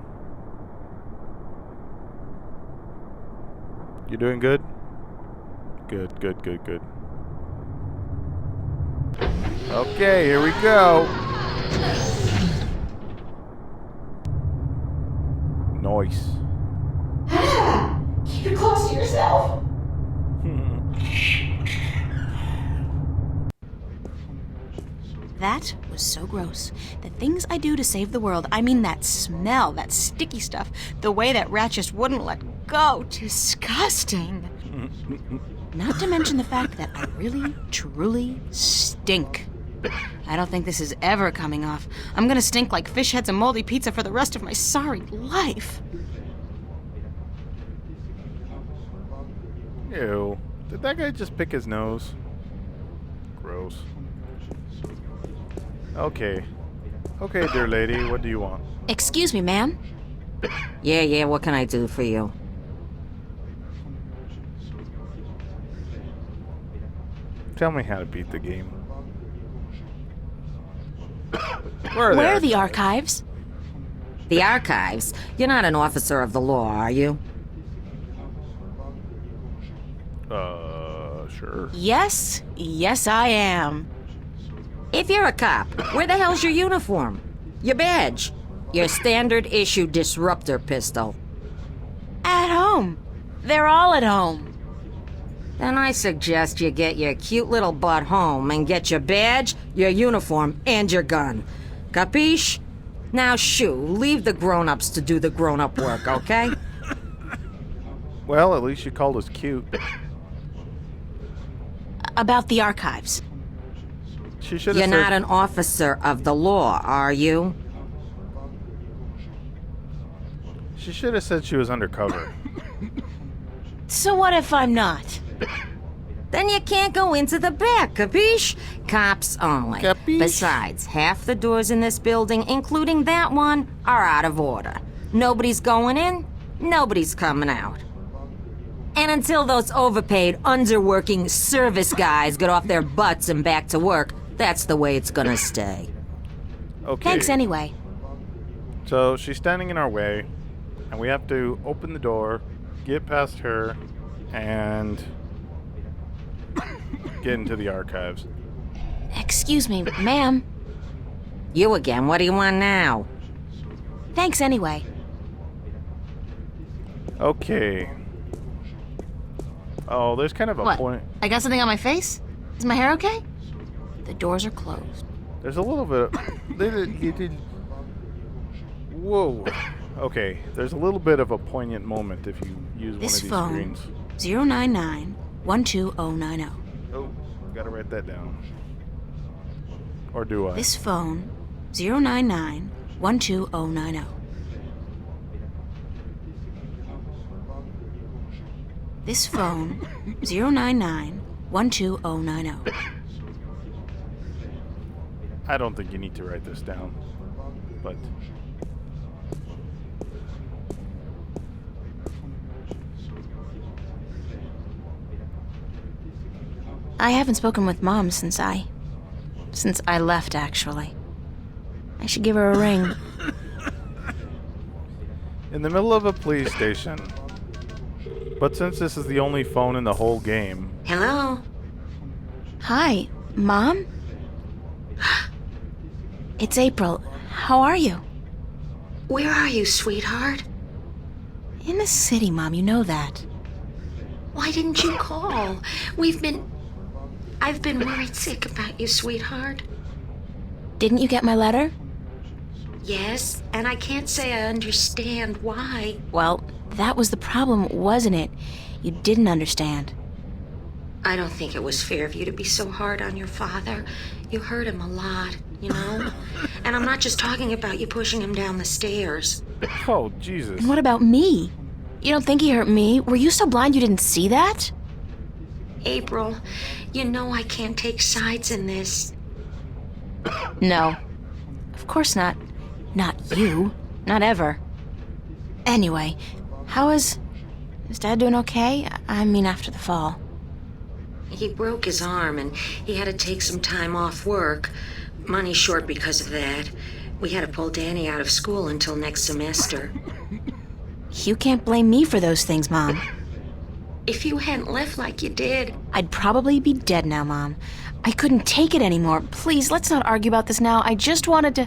You doing good? Good, good, good, good. Okay, here we go. Nice. Keep it close to yourself. That was so gross. The things I do to save the world, I mean that smell, that sticky stuff, the way that rat just wouldn't let go. Disgusting. Not to mention the fact that I really, truly stink. I don't think this is ever coming off. I'm gonna stink like fish heads and moldy pizza for the rest of my sorry life. Ew. Did that guy just pick his nose? Gross. Okay. Okay, dear lady, what do you want? Excuse me, ma'am. Yeah, what can I do for you? Tell me how to beat the game. Where are the archives? The archives? You're not an officer of the law, are you? Sure. Yes, I am. If you're a cop, where the hell's your uniform? Your badge? Your standard issue disruptor pistol? At home. They're all at home. Then I suggest you get your cute little butt home and get your badge, your uniform, and your gun. Capiche? Now shoo, leave the grown-ups to do the grown-up work, okay? Well, at least you called us cute. About the archives. She should have You're said... not an officer of the law, are you? She should have said she was undercover. So what if I'm not? Then you can't go into the back, capiche? Cops only. Capiche? Besides, half the doors in this building, including that one, are out of order. Nobody's going in, nobody's coming out. And until those overpaid, underworking service guys get off their butts and back to work, that's the way it's gonna stay. Okay. Thanks anyway. So she's standing in our way, and we have to open the door, get past her, and get into the archives. Excuse me, ma'am. You again, what do you want now? Thanks anyway. Okay. Oh, there's kind of a What? point. I got something on my face? Is my hair okay? The doors are closed. There's a little bit. Whoa. Okay, there's a little bit of a poignant moment if you use This one of phone, these screens. 099-12090. Oh, gotta write that down. Or do I? This phone, 099-12090. This phone, 099-12090. I don't think you need to write this down, but... I haven't spoken with Mom since I left, actually. I should give her a ring. In the middle of a police station. But since this is the only phone in the whole game... Hello? Hi, Mom? It's April. How are you? Where are you, sweetheart? In the city, Mom, you know that. Why didn't you call? I've been worried sick about you, sweetheart. Didn't you get my letter? Yes, and I can't say I understand why. Well, that was the problem, wasn't it? You didn't understand. I don't think it was fair of you to be so hard on your father. You hurt him a lot, you know? And I'm not just talking about you pushing him down the stairs. Oh, Jesus. And what about me? You don't think he hurt me? Were you so blind you didn't see that? April, you know I can't take sides in this. No. Of course not. Not you. Not ever. Anyway, is Dad doing okay? I mean, after the fall. He broke his arm and he had to take some time off work. Money short because of that. We had to pull Danny out of school until next semester. You can't blame me for those things, Mom. If you hadn't left like you did... I'd probably be dead now, Mom. I couldn't take it anymore. Please, let's not argue about this now. I just wanted to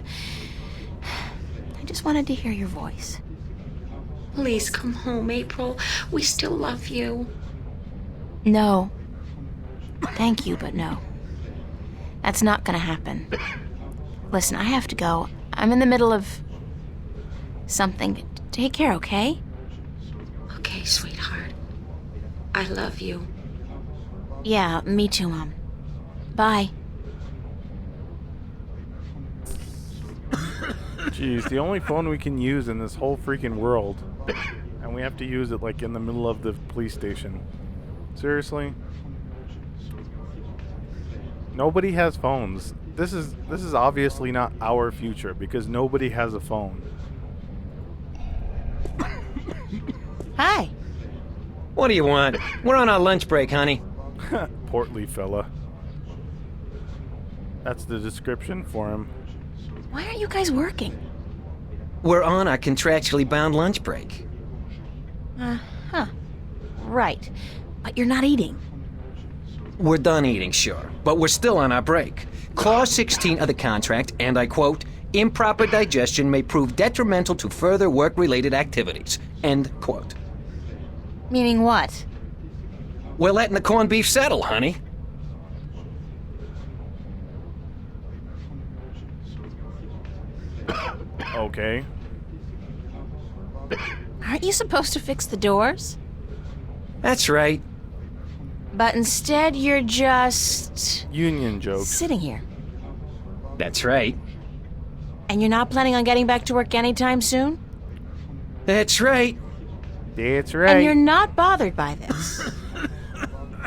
hear your voice. Please come home, April. We still love you. No. Thank you, but no. That's not gonna happen. Listen, I have to go. I'm in the middle of something. Take care, okay? Okay, sweetheart. I love you. Yeah, me too, Mom. Bye. Jeez, the only phone we can use in this whole freaking world. And we have to use it like in the middle of the police station. Seriously? Nobody has phones. This is obviously not our future because nobody has a phone. Hi. What do you want? We're on our lunch break, honey. Portly fella. That's the description for him. Why aren't you guys working? We're on our contractually bound lunch break. Huh. Right. But you're not eating. We're done eating, sure, but we're still on our break. Clause 16 of the contract, and I quote, improper digestion may prove detrimental to further work-related activities. End quote. Meaning what? We're letting the corned beef settle, honey. Okay. Aren't you supposed to fix the doors? That's right. But instead, you're just Union jokes. sitting here. That's right. And you're not planning on getting back to work anytime soon? That's right. That's right. And you're not bothered by this?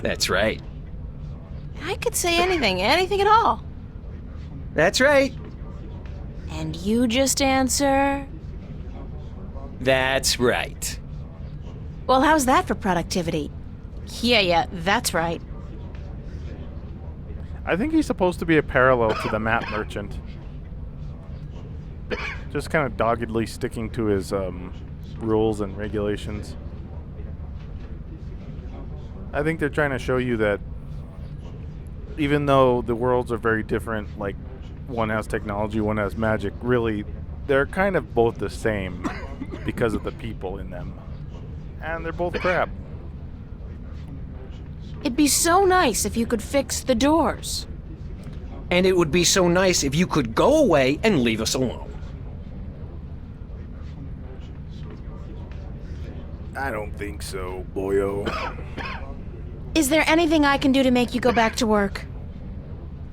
That's right. I could say anything at all. That's right. And you just answer... That's right. Well, how's that for productivity? Yeah, that's right. I think he's supposed to be a parallel to the map merchant. Just kind of doggedly sticking to his rules and regulations. I think they're trying to show you that even though the worlds are very different, like one has technology, one has magic, really, they're kind of both the same because of the people in them. And they're both crap. It'd be so nice if you could fix the doors. And it would be so nice if you could go away and leave us alone. I don't think so, boyo. Is there anything I can do to make you go back to work?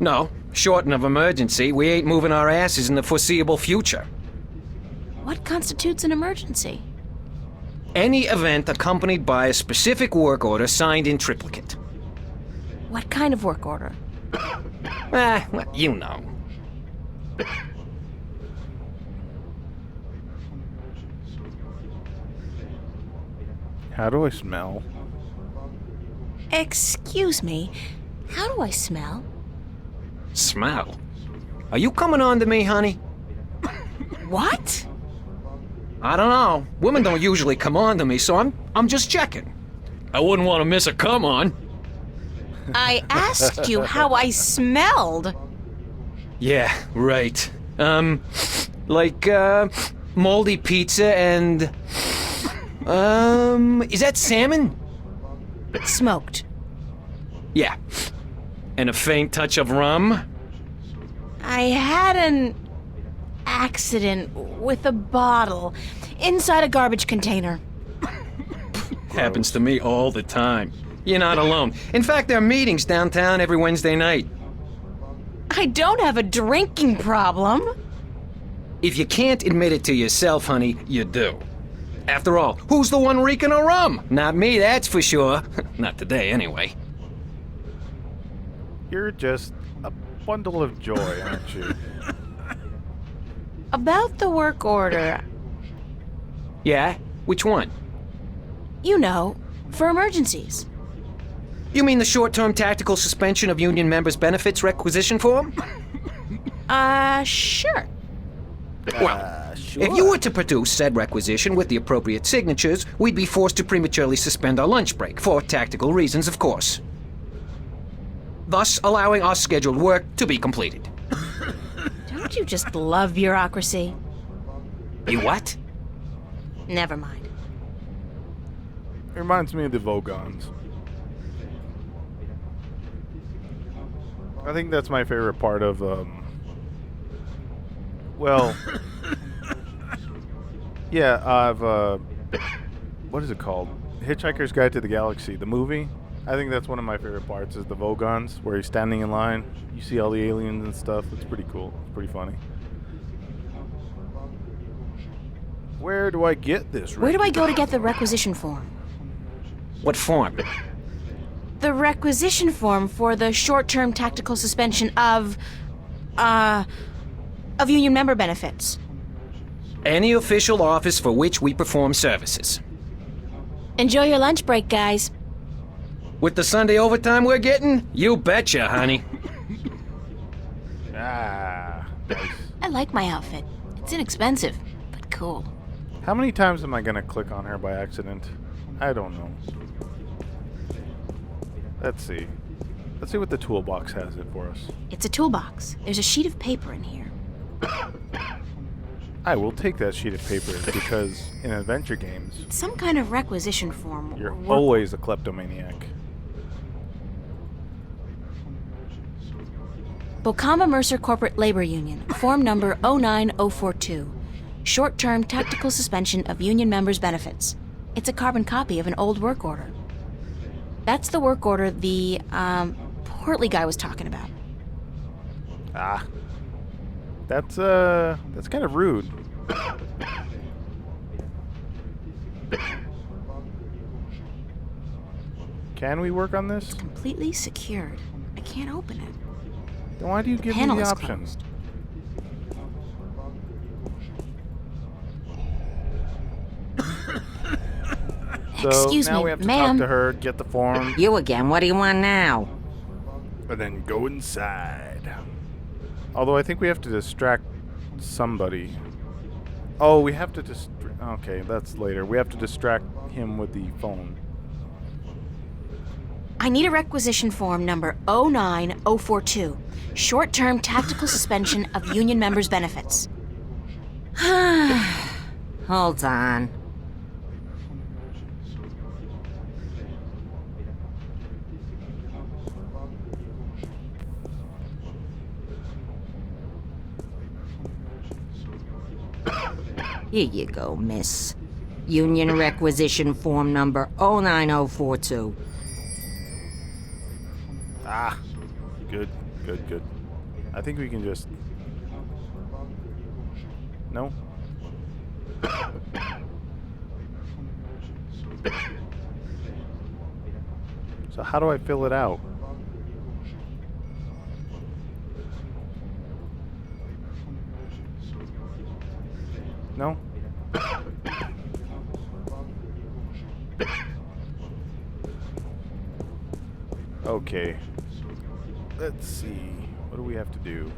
No, short of emergency, we ain't moving our asses in the foreseeable future. What constitutes an emergency? Any event accompanied by a specific work order signed in triplicate. What kind of work order? Well, you know. How do I smell? Excuse me, how do I smell? Smell? Are you coming on to me, honey? What? I don't know. Women don't usually come on to me, so I'm just checking. I wouldn't want to miss a come on. I asked you how I smelled. Yeah, right. Like, moldy pizza and... is that salmon? Smoked. Yeah. And a faint touch of rum? I had an accident with a bottle inside a garbage container. Happens to me all the time. You're not alone. In fact, there are meetings downtown every Wednesday night. I don't have a drinking problem. If you can't admit it to yourself, honey, you do. After all, who's the one reeking of rum? Not me, that's for sure. Not today, anyway. You're just a bundle of joy, aren't you? About the work order, Yeah? Which one? you know, for emergencies. You mean the short-term tactical suspension of union members' benefits requisition form? Sure. Well, if you were to produce said requisition with the appropriate signatures, we'd be forced to prematurely suspend our lunch break, for tactical reasons, of course. Thus, allowing our scheduled work to be completed. Don't you just love bureaucracy? You what? Never mind. It reminds me of the Vogons. I think that's my favorite part of, well... yeah, I've, what is it called? Hitchhiker's Guide to the Galaxy, the movie. I think that's one of my favorite parts, is the Vogons, where he's standing in line. You see all the aliens and stuff. It's pretty cool. It's pretty funny. Where do I get this? Where do I go to get the requisition form? What form? The requisition form for the short-term tactical suspension of union member benefits. Any official office for which we perform services. Enjoy your lunch break, guys. With the Sunday overtime we're getting? You betcha, honey. Ah, nice. I like my outfit. It's inexpensive, but cool. How many times am I going to click on her by accident? I don't know. Let's see. Let's see what the toolbox has it for us. It's a toolbox. There's a sheet of paper in here. I will take that sheet of paper because in adventure games, Some kind of requisition form. you're or- always a kleptomaniac. Bocama Mercer Corporate Labor Union, form number 09042. Short-term tactical suspension of union members' benefits. It's a carbon copy of an old work order. That's the work order the, portly guy was talking about. Ah. That's kind of rude. Can we work on this? Completely secured. I can't open it. Then why do you give me Panel the is option? closed. So Excuse now me, we have to ma'am. talk to her, get the form, You again, what do you want now? and then go inside. Although I think we have to distract somebody. Oh, we have to okay, that's later. We have to distract him with the phone. I need a requisition form number 09042. Short-term tactical suspension of union members' benefits. Hold on. Here you go, miss. Union requisition form number 09042. Ah, good. I think we can just... No? So how do I fill it out? No? Okay. Let's see. What do we have to do?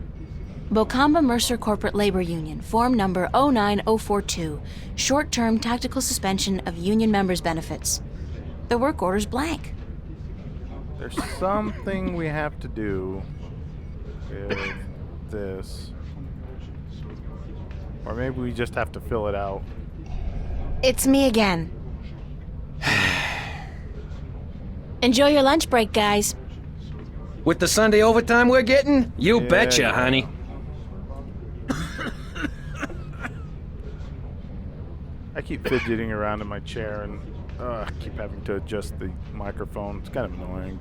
Bocama Mercer Corporate Labor Union, form number 09042. Short-term tactical suspension of union members' benefits. The work order's blank. There's something we have to do with this. Or maybe we just have to fill it out. It's me again. Enjoy your lunch break, guys. With the Sunday overtime we're getting? You Yeah, betcha, yeah. honey. I keep fidgeting around in my chair and I keep having to adjust the microphone. It's kind of annoying.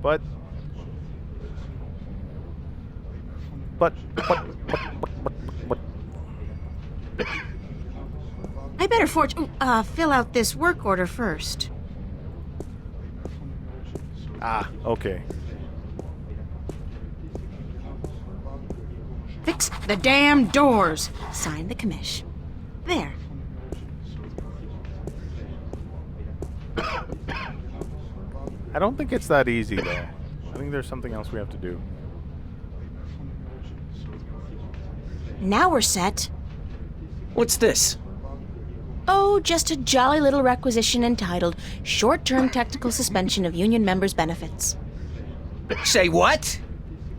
But I better fill out this work order first. Ah, okay. Fix the damn doors. Sign the commish. There. I don't think it's that easy though. I think there's something else we have to do. Now we're set. What's this? Oh, just a jolly little requisition entitled Short-Term Tactical Suspension of Union Members' Benefits. Say what?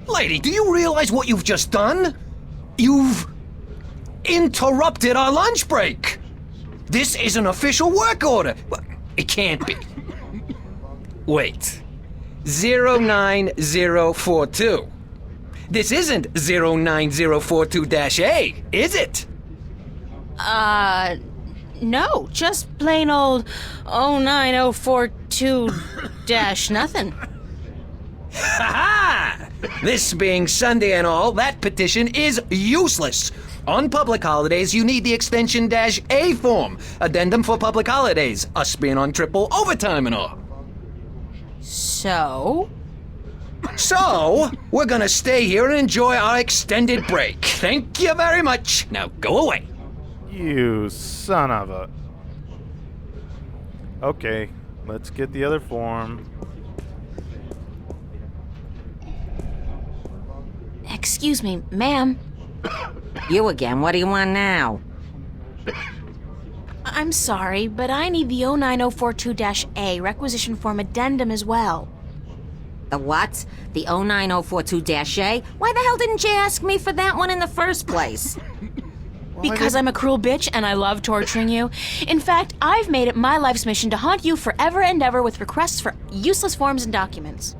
Lady, do you realize what you've just done? You've interrupted our lunch break. This is an official work order. It can't be. Wait. 09042. This isn't 09042-A, is it? No, just plain old 09042-nothing. Ha-ha! This being Sunday and all, that petition is useless. On public holidays, you need the extension -A form. Addendum for public holidays. Us being on triple overtime and all. So? So, we're gonna stay here and enjoy our extended break. Thank you very much. Now go away. You son of a... Okay, let's get the other form. Excuse me, ma'am. You again, what do you want now? I'm sorry, but I need the 09042-A requisition form addendum as well. The what? The 09042-A? Why the hell didn't you ask me for that one in the first place? Because I'm a cruel bitch and I love torturing you. In fact, I've made it my life's mission to haunt you forever and ever with requests for useless forms and documents.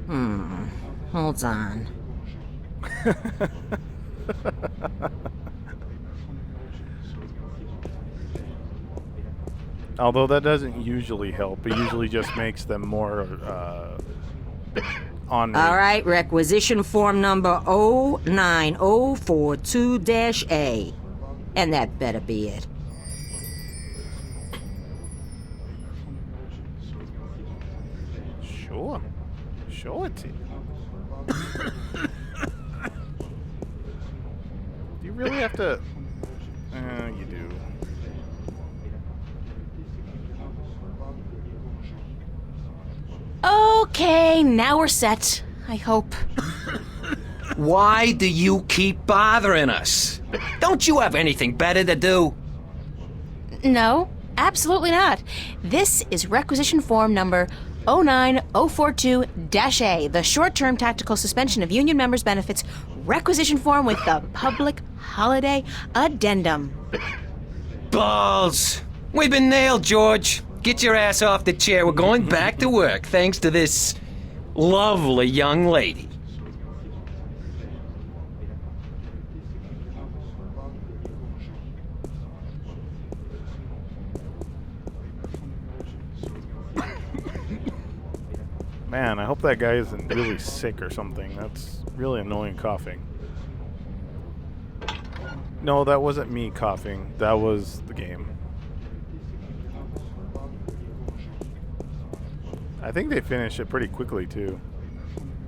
Hold on. Although that doesn't usually help. It usually just makes them more on. All right, requisition form number 09042-A. And that better be it. Sure. Show it to you. Do you really have to... you do. Okay, now we're set. I hope. Why do you keep bothering us? Don't you have anything better to do? No, absolutely not. This is requisition form number 09042-A, the short-term tactical suspension of union members' benefits requisition form with the public holiday addendum. Balls! We've been nailed, George. Get your ass off the chair. We're going back to work, thanks to this lovely young lady. Man, I hope that guy isn't really sick or something. That's really annoying coughing. No, that wasn't me coughing. That was the game. I think they finish it pretty quickly, too.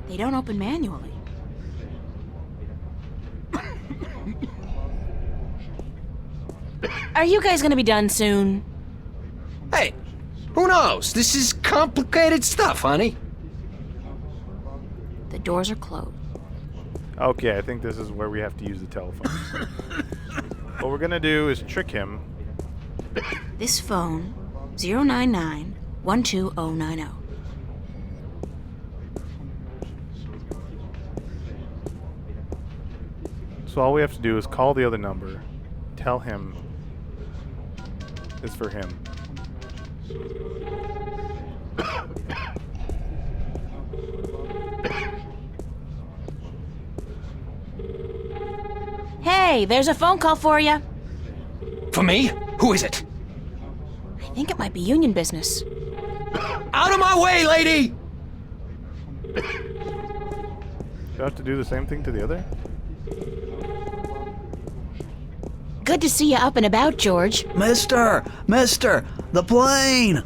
They don't open manually. Are you guys gonna be done soon? Hey, who knows? This is complicated stuff, honey. The doors are closed. Okay, I think this is where we have to use the telephones. What we're gonna do is trick him. This phone, 099-12090. So all we have to do is call the other number, tell him it's for him. Hey, there's a phone call for you. For me? Who is it? I think it might be union business. Out of my way, lady! Do I have to do the same thing to the other? Good to see you up and about, George. Mister, the plane!